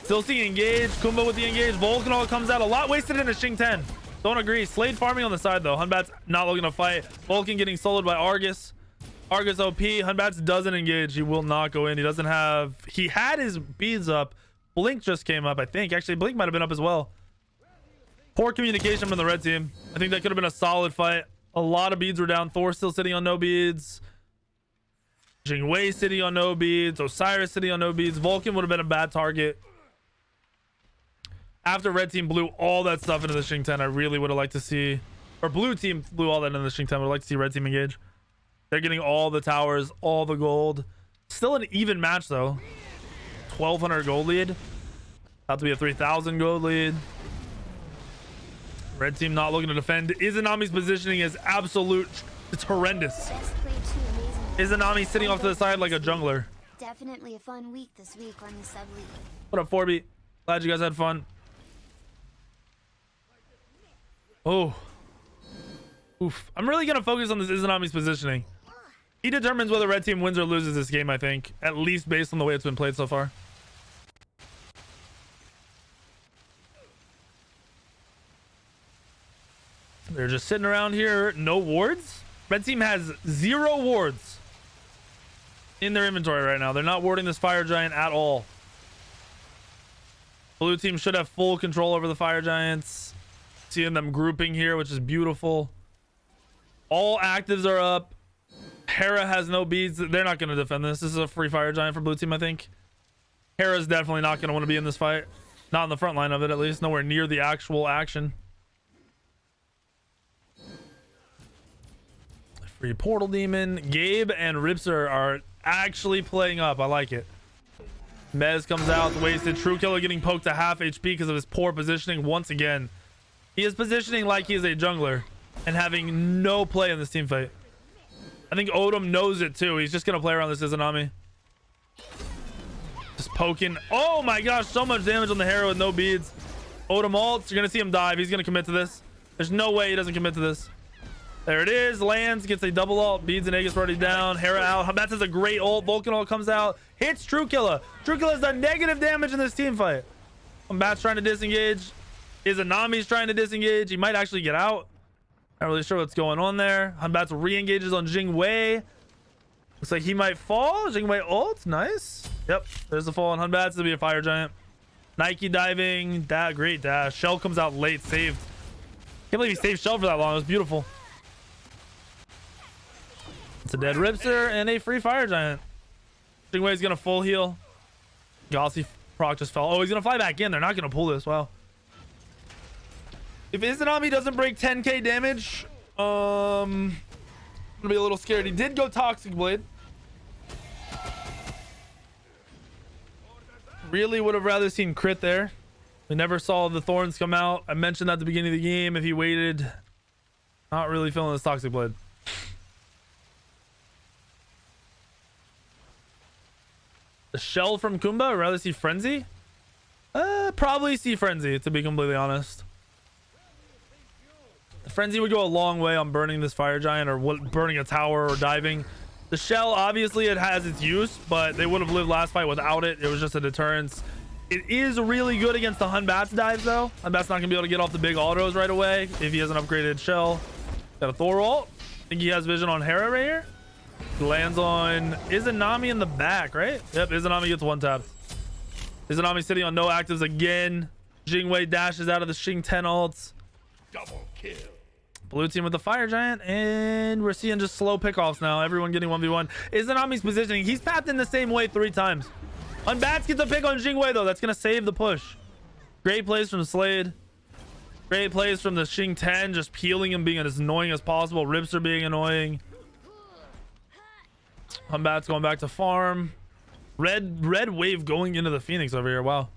Still seeing engage. Kumba with the engage. Vulcan all comes out. A lot wasted in a Shing 10. Don't agree. Slade farming on the side though. Hunbat's not looking to fight. Vulcan getting soloed by Argus. Argus OP. Hunbat's doesn't engage. He will not go in. He doesn't have... He had his beads up. Blink just came up, I think. Actually, Blink might have been up as well. Poor communication from the red team. I think that could have been a solid fight. A lot of beads were down. Thor still sitting on no beads. Jingwei sitting on no beads. Osiris sitting on no beads. Vulcan would have been a bad target. After red team blew all that stuff into the Shing 10, I really would have liked to see... Or blue team blew all that into the Shing 10. I would like to see red team engage. They're getting all the towers, all the gold. Still an even match, though. 1,200 gold lead. About to be a 3,000 gold lead. Red team not looking to defend. Izanami's positioning is absolute It's horrendous. Best played too, amazing. Izanami sitting off to the side like a jungler. Definitely a fun week this week on the sub league. What up, 4B? Glad you guys had fun. Oh. Oof. I'm really going to focus on this Izanami's positioning. He determines whether red team wins or loses this game, I think. At least based on the way it's been played so far. They're just sitting around here. No wards? Red team has 0 wards in their inventory right now. They're not warding this fire giant at all. Blue team should have full control over the fire giants. Seeing them grouping here, which is beautiful. All actives are up. Hera has no beads. They're not going to defend this. This is a free fire giant for blue team, I think. Hera's definitely not going to want to be in this fight. Not in the front line of it, at least. Nowhere near the actual action. Free portal demon. Gabe and Ripser are actually playing up. I like it. Mez comes out, wasted. True Killer getting poked to half HP because of his poor positioning once again. He is positioning like he is a jungler and having no play in this team fight. I think Odom knows it too. He's just going to play around this Izanami. Just poking. Oh my gosh, so much damage on the Hero with no beads. Odom ults. You're going to see him dive. He's going to commit to this. There's no way he doesn't commit to this. There it is. Lands, gets a double ult. Beads and Aegis already down. Hera out. That is a great ult. Vulcan ult comes out. Hits True Killer. True Killer's done negative damage in this team fight. Combat's trying to disengage. Izanami's trying to disengage. He might actually get out. Not really sure what's going on there. Hanbat's re-engages on Jingwei. Looks like he might fall. Jingwei ult. Nice. Yep. There's the fall on Hanbat's to be a fire giant. Nike diving. Great dash. Shell comes out late. Saved. Can't believe he saved Shell for that long. It was beautiful. It's a dead Ripster and a free fire giant. Jingwei's gonna full heal. Gaussy proc just fell. Oh, he's gonna fly back in. They're not gonna pull this. Wow. If Izanami doesn't break 10k damage, I'm gonna be a little scared. He did go Toxic Blade. Really would have rather seen crit there. We never saw the thorns come out. I mentioned at the beginning of the game. If he waited, not really feeling this Toxic Blade. The shell from Kumba. I'd rather see Frenzy. Probably see Frenzy, to be completely honest. The Frenzy would go a long way on burning this fire giant or burning a tower or diving. The shell, obviously it has its use, but they would have lived last fight without it. It was just a deterrence. It is really good against the Hanbat's dives though. Hanbat's not gonna be able to get off the big autos right away if he has an upgraded shell. Got a Thor ult. I think he has vision on Hera right here. He lands on Izanami in the back, right? Yep, Izanami gets one tapped. Izanami sitting on no actives again. Jingwei dashes out of the Xing 10 ults. Double kill. Blue team with the fire giant, and we're seeing just slow pickoffs now. Everyone getting 1v1. Izanami's positioning. He's papped in the same way 3 times. Unbats gets a pick on Jingwei though. That's gonna save the push. Great plays from Slade. Great plays from the Xing 10, just peeling him, being as annoying as possible. Rips are being annoying. Unbats going back to farm. Red wave going into the Phoenix over here. Wow.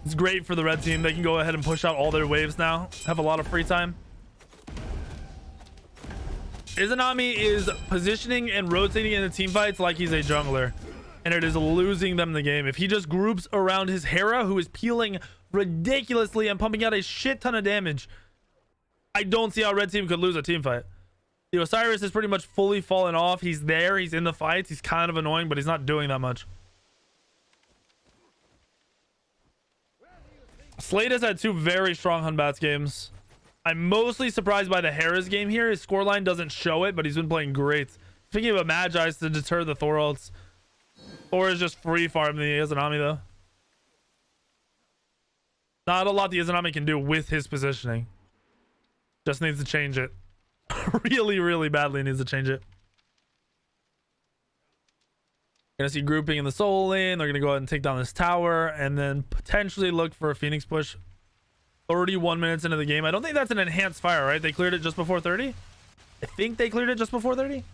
It's great for the red team. They can go ahead and push out all their waves now. Have a lot of free time. Izanami is positioning and rotating in the team fights like he's a jungler. And it is losing them the game. If he just groups around his Hera, who is peeling ridiculously and pumping out a shit ton of damage, I don't see how red team could lose a team fight. The Osiris is pretty much fully fallen off. He's there. He's in the fights. He's kind of annoying, but he's not doing that much. Slade has had 2 very strong Hanbats games. I'm mostly surprised by the Hirez game here. His scoreline doesn't show it, but he's been playing great. Thinking of a Magi's to deter the Thor ults. Thor is just free farming the Izanami though. Not a lot the Izanami can do with his positioning. Just needs to change it. Really, really badly needs to change it. Gonna see grouping in the soul lane. They're gonna go ahead and take down this tower and then potentially look for a Phoenix push. 31 minutes into the game. I don't think that's an enhanced fire, right? They cleared it just before 30. I think they cleared it just before 30.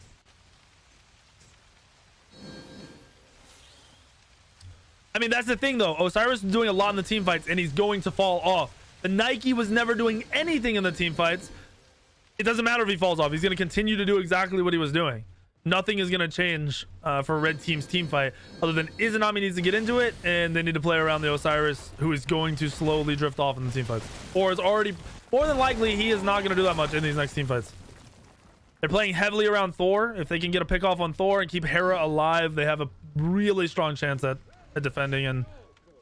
I mean, that's the thing though. Osiris is doing a lot in the team fights and he's going to fall off. The Nike was never doing anything in the team fights. It doesn't matter if he falls off. He's going to continue to do exactly what he was doing. Nothing is going to change for red team's team fight other than Izanami needs to get into it and they need to play around the Osiris, who is going to slowly drift off in the team fights, or is already more than likely he is not going to do that much in these next team fights. They're playing heavily around Thor. If they can get a pick off on Thor and keep Hera alive, they have a really strong chance at defending and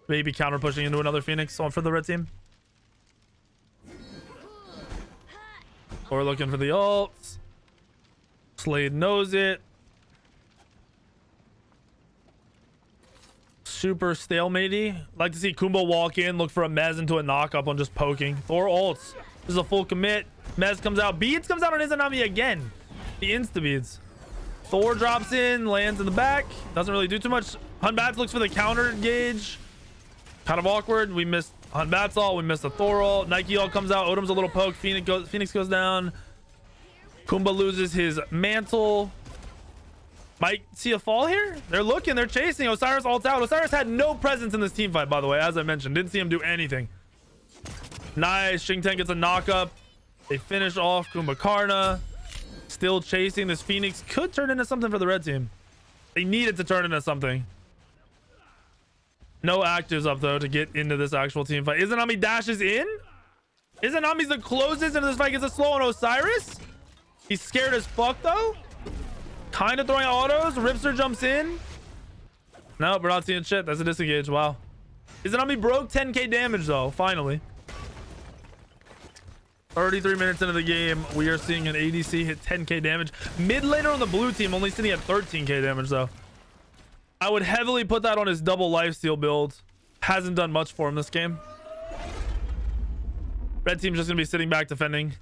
maybe counter pushing into another Phoenix on for the red team. Thor looking for the ults. Slade knows it. Super stalematey. Like to see Kumbo walk in, look for a Mez into a knock up on just poking. Thor ults. This is a full commit. Mez comes out. Beads comes out on Izanami again. The insta beads. Thor drops in, lands in the back. Doesn't really do too much. Hunbats looks for the counter engage. Kind of awkward. We missed Hunbats ult. We missed the Thor ult. Nike ult comes out. Odom's a little poke. Phoenix goes down. Kumba loses his mantle. Might see a fall here. They're looking. They're chasing. Osiris ults out. Osiris had no presence in this team fight, by the way, as I mentioned. Didn't see him do anything. Nice. Shingten gets a knock up. They finish off Kumbhakarna. Still chasing. This Phoenix could turn into something for the red team. They need it to turn into something. No actives up, though, to get into this actual team fight. Izanami dashes in. Izanami's the closest into this fight. Gets a slow on Osiris. He's scared as fuck, though. Kind of throwing autos. Ripster jumps in. No, we're not seeing shit. That's a disengage. Wow. Izanami broke 10k damage, though, finally. 33 minutes into the game, we are seeing an ADC hit 10k damage. Mid laner on the blue team only sitting at 13k damage, though. I would heavily put that on his double lifesteal build. Hasn't done much for him this game. Red team's just going to be sitting back defending.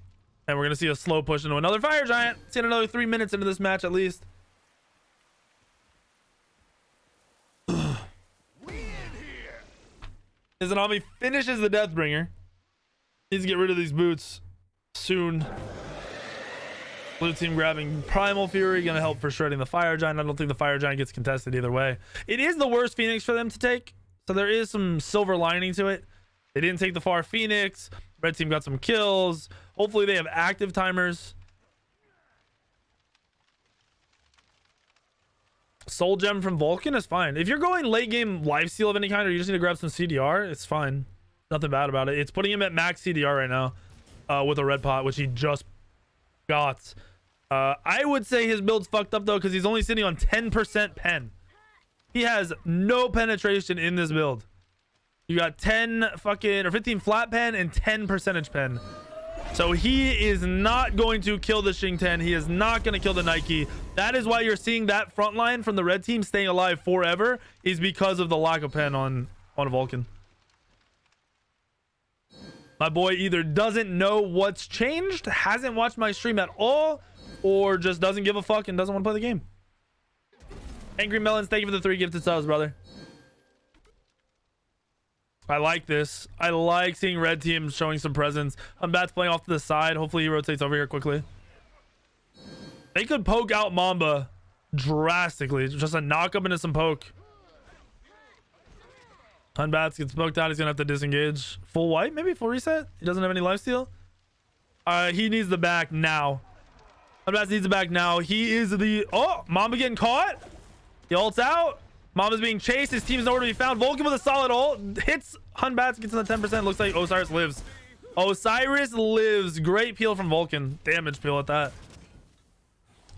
And we're going to see a slow push into another Fire Giant. Seeing another 3 minutes into this match at least. Izanami finishes the Deathbringer. Needs to get rid of these boots soon. Blue team grabbing Primal Fury. Going to help for shredding the Fire Giant. I don't think the Fire Giant gets contested either way. It is the worst Phoenix for them to take. So there is some silver lining to it. They didn't take the far Phoenix. Red team got some kills. Hopefully they have active timers. Soul Gem from Vulcan is fine. If you're going late game lifesteal of any kind or you just need to grab some CDR, it's fine. Nothing bad about it. It's putting him at max CDR right now with a red pot, which he just got. I would say his build's fucked up, though, because he's only sitting on 10% pen. He has no penetration in this build. You got 10 fucking or 15 flat pen and 10 percentage pen. So he is not going to kill the Shingten. He is not going to kill the Nike. That is why you're seeing that front line from the red team staying alive forever, is because of the lack of pen on Vulcan. My boy either doesn't know what's changed, hasn't watched my stream at all, or just doesn't give a fuck and doesn't want to play the game. Angry Melons, thank you for the 3 gifted subs, brother. I like this. I like seeing red team showing some presence. Hunbat's playing off to the side. Hopefully he rotates over here quickly. They could poke out Mamba drastically. Just a knock up into some poke. Hunbats gets poked out. He's gonna have to disengage. Full white, maybe full reset. He doesn't have any lifesteal. He needs the back now. Hunbats needs the back now. He is the Mamba getting caught. He ults out. Mama's being chased. His team's nowhere to be found. Vulcan with a solid ult. Hits Hunbats. Gets in the 10%. Looks like Osiris lives. Osiris lives. Great peel from Vulcan. Damage peel at that.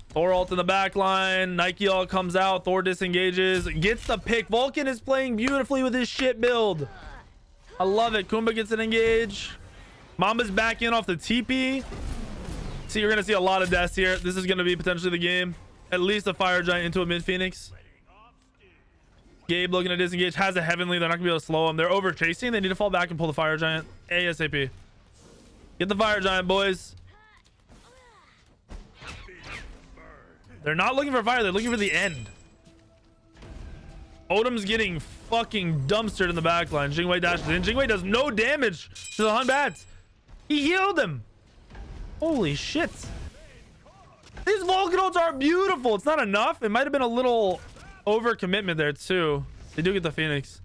Thor ult in the back line. Nike ult comes out. Thor disengages. Gets the pick. Vulcan is playing beautifully with his shit build. I love it. Kumba gets an engage. Mama's back in off the TP. See, you're going to see a lot of deaths here. This is going to be potentially the game. At least a Fire Giant into a mid Phoenix. Gabe looking to disengage, has a Heavenly. They're not gonna be able to slow him. They're over chasing. They need to fall back and pull the Fire Giant ASAP. Get the Fire Giant, boys. They're not looking for fire. They're looking for the end. Odom's getting fucking dumpstered in the back line. Jingwei dashes in. Jingwei does no damage to the Hunbats. He healed him. Holy shit. These Vulcan ults are beautiful. It's not enough. It might have been a little over commitment there too. They do get the Phoenix.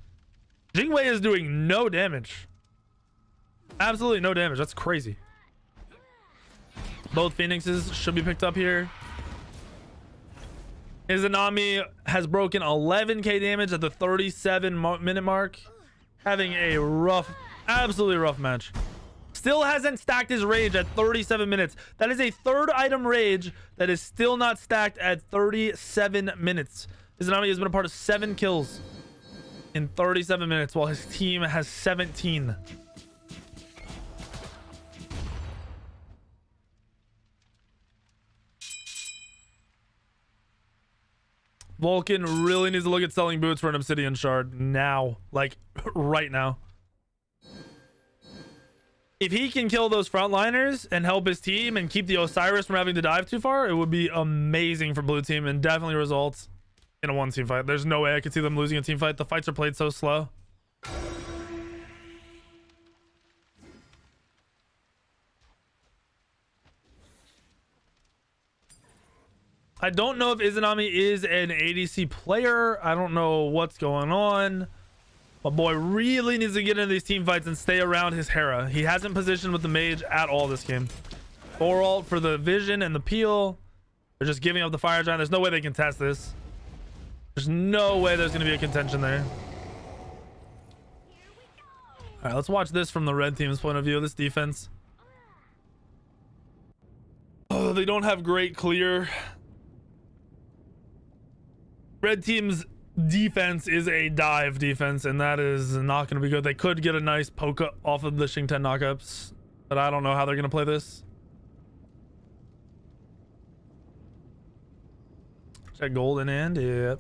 Jingwei is doing no damage. Absolutely no damage. That's crazy. Both Phoenixes should be picked up here. Izanami has broken 11k damage at the 37-minute mark. Having a rough, absolutely rough match. Still hasn't stacked his rage at 37 minutes. That is a third item rage that is still not stacked at 37 minutes. Izanami has been a part of 7 kills in 37 minutes while his team has 17. Vulcan really needs to look at selling boots for an obsidian shard now, like right now. If he can kill those frontliners and help his team and keep the Osiris from having to dive too far, it would be amazing for blue team and definitely results in a 1-team fight. There's no way I could see them losing a team fight. The fights are played so slow. I don't know if Izanami is an ADC player. I don't know what's going on. My boy really needs to get into these team fights and stay around his Hera. He hasn't positioned with the mage at all this game. Thor ult for the vision and the peel. They're just giving up the fire giant. There's no way they can test this. There's no way there's going to be a contention there. All right, let's watch this from the red team's point of view. This defense. Oh, they don't have great clear. Red team's defense is a dive defense, and that is not going to be good. They could get a nice poke off of the Xing 10 knockups, but I don't know how they're going to play this. Check golden end. Yep.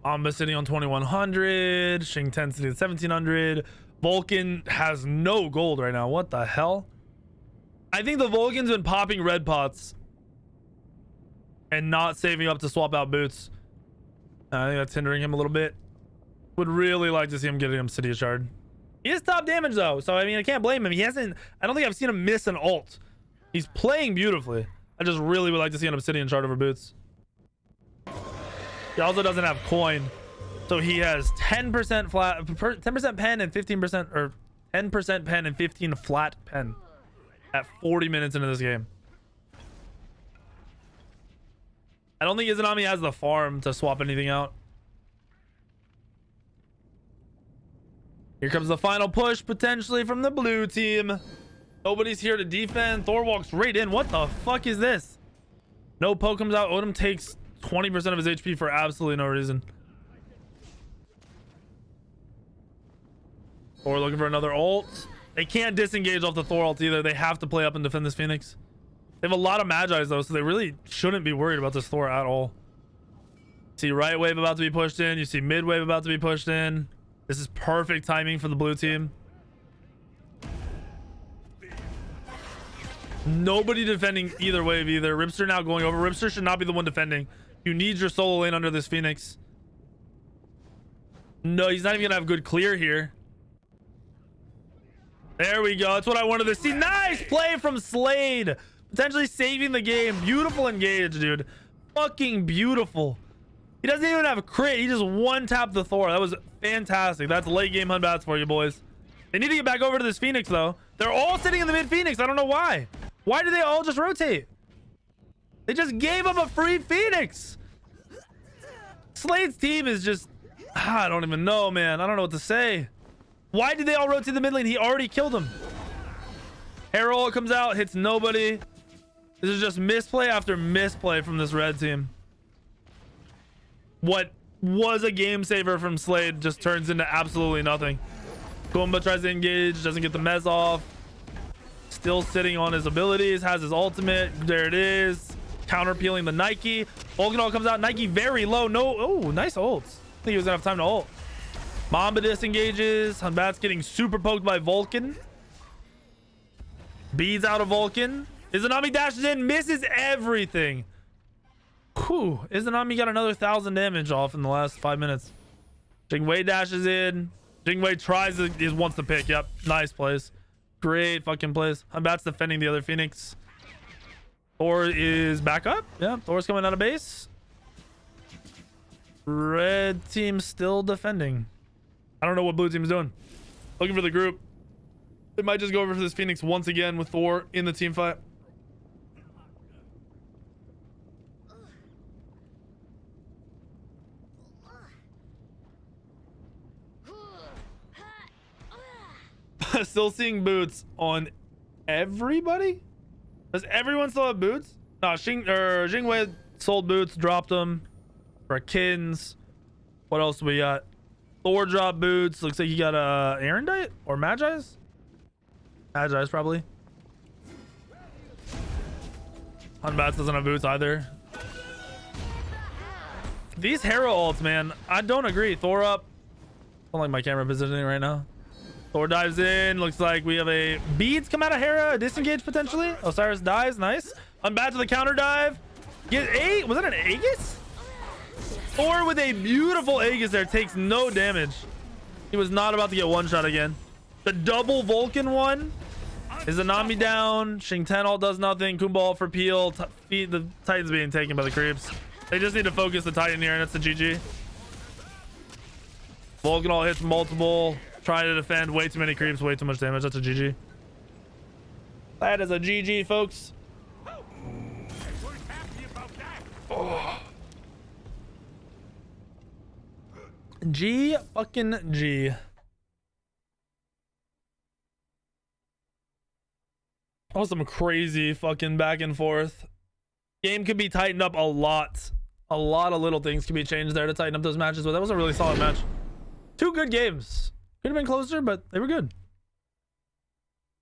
Amba sitting on 2100. Xing 10 sitting at 1700. Vulcan has no gold right now. What the hell? I think the Vulcan's been popping red pots and not saving up to swap out boots. I think that's hindering him a little bit. Would really like to see him getting him City Shard. He is top damage though, so I mean I can't blame him. He hasn't, I don't think I've seen him miss an ult. He's playing beautifully. I just really would like to see an Obsidian Shard over boots. He also doesn't have coin, so he has 10% flat, 10% pen and 15%, or 10% pen and 15 flat pen at 40 minutes into this game. I don't think Izanami has the farm to swap anything out. Here comes the final push, potentially from the blue team. Nobody's here to defend. Thor walks right in. What the fuck is this? No poke comes out. Odin takes 20% of his HP for absolutely no reason. Thor looking for another ult. They can't disengage off the Thor ult either. They have to play up and defend this Phoenix. They have a lot of Magi's though, so they really shouldn't be worried about this Thor at all. See right wave about to be pushed in. You see mid wave about to be pushed in. This is perfect timing for the blue team. Nobody defending either wave either. Ripster now going over. Ripster should not be the one defending. You need your solo lane under this Phoenix. No, he's not even gonna have good clear here. There we go. That's what I wanted to see. Nice play from Slade. Potentially saving the game. Beautiful engage, dude. Fucking beautiful. He doesn't even have a crit. He just one-tapped the Thor. That was fantastic. That's late game Hunbats for you boys. They need to get back over to this Phoenix though. They're all sitting in the mid Phoenix. I don't know why. Why do they all just rotate? They just gave up a free Phoenix. Slade's team is just, I don't even know, man. I don't know what to say. Why did they all rotate the mid lane? He already killed him. Herald comes out, hits nobody. This is just misplay after misplay from this red team. What was a game saver from Slade just turns into absolutely nothing. Kumba tries to engage, doesn't get the mez off. Still sitting on his abilities, has his ultimate. There it is. Counter peeling the Nike. Vulcan comes out. Nike very low. No. Oh, nice ults. I think he was gonna have time to ult. Mamba disengages. Hunbat's getting super poked by Vulcan. Beads out of Vulcan. Izanami dashes in, misses everything. Whew. Izanami got another 1,000 damage off in the last 5 minutes. Jingwei dashes in. Jingwei tries to, he wants to pick. Yep. Nice plays. Great fucking plays. Hunbat's defending the other Phoenix. Thor is back up. Yeah, Thor's coming out of base. Red team still defending. I don't know what blue team is doing. Looking for the group. They might just go over for this Phoenix once again with Thor in the team fight. Still seeing boots on everybody? Does everyone still have boots? No, Jingwei sold boots, dropped them for Kins. What else do we got? Thor dropped boots. Looks like he got Arendite or Magi's? Magi's probably. Unbats doesn't have boots either. These Hera ults, man, I don't agree. Thor up. I don't like my camera positioning right now. Thor dives in. Looks like we have a beads come out of Hera. A disengage potentially. Osiris dies. Nice. Unbats to the counter dive. Get eight. Was that an Aegis? Thor with a beautiful Aegis there takes no damage. He was not about to get one shot again. The double Vulcan one is a Nami down. Shing 10 ult does nothing. Kumba ult for Peel. The Titan's being taken by the creeps. They just need to focus the Titan here, and that's the GG. Vulcan ult hits multiple. Trying to defend. Way too many creeps. Way too much damage. That's a GG. That is a GG, folks. Oh. G fucking G. That was some crazy fucking back and forth. Game could be tightened up a lot. A lot of little things could be changed there to tighten up those matches, but that was a really solid match. Two good games. Could have been closer, but they were good.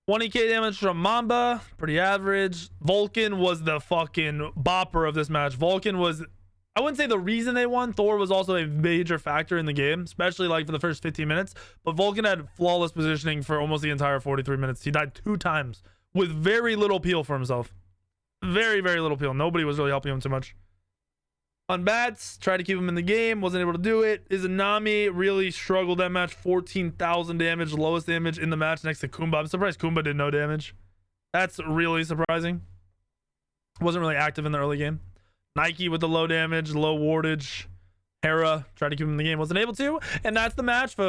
20k damage from Mamba. Pretty average. Vulcan was the fucking bopper of this match. Vulcan was, I wouldn't say the reason they won. Thor was also a major factor in the game, especially like for the first 15 minutes. But Vulcan had flawless positioning for almost the entire 43 minutes. He died 2 times with very little peel for himself. Very, very little peel. Nobody was really helping him too much. On bats, tried to keep him in the game, wasn't able to do it. Izanami really struggled that match. 14,000 damage, lowest damage in the match next to Kumba. I'm surprised Kumba did no damage. That's really surprising. Wasn't really active in the early game. Nike with the low damage, low wardage. Hera tried to keep him in the game, wasn't able to. And that's the match, folks.